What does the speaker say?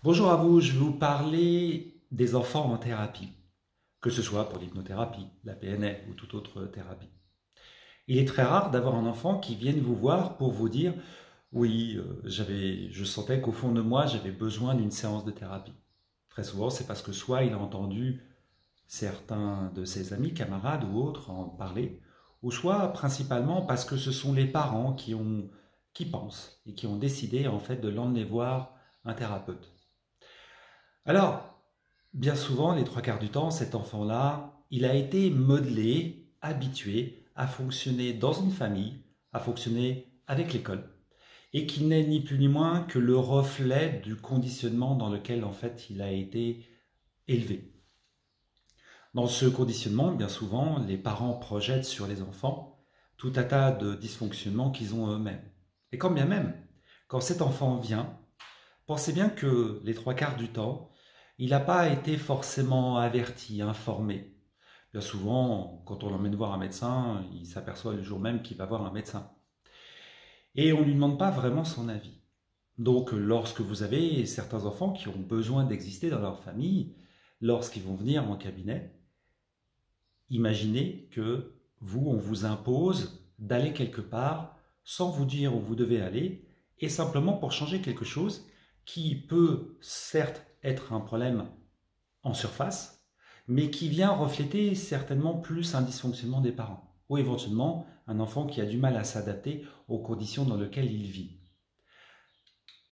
Bonjour à vous, je vais vous parler des enfants en thérapie, que ce soit pour l'hypnothérapie, la PNL ou toute autre thérapie. Il est très rare d'avoir un enfant qui vienne vous voir pour vous dire oui, je sentais qu'au fond de moi j'avais besoin d'une séance de thérapie. Très souvent, c'est parce que soit il a entendu certains de ses amis, camarades ou autres en parler, ou soit principalement parce que ce sont les parents qui pensent et qui ont décidé en fait de l'emmener voir un thérapeute. Alors, bien souvent, les trois quarts du temps, cet enfant-là, il a été modelé, habitué à fonctionner dans une famille, à fonctionner avec l'école, et qui n'est ni plus ni moins que le reflet du conditionnement dans lequel en fait il a été élevé. Dans ce conditionnement, bien souvent, les parents projettent sur les enfants tout un tas de dysfonctionnements qu'ils ont eux-mêmes. Et quand bien même, quand cet enfant vient, pensez bien que les trois quarts du temps, il n'a pas été forcément averti, informé. Bien souvent, quand on l'emmène voir un médecin, il s'aperçoit le jour même qu'il va voir un médecin. Et on ne lui demande pas vraiment son avis. Donc, lorsque vous avez certains enfants qui ont besoin d'exister dans leur famille, lorsqu'ils vont venir en cabinet, imaginez que vous, on vous impose d'aller quelque part sans vous dire où vous devez aller et simplement pour changer quelque chose qui peut certes être un problème en surface, mais qui vient refléter certainement plus un dysfonctionnement des parents ou éventuellement un enfant qui a du mal à s'adapter aux conditions dans lesquelles il vit.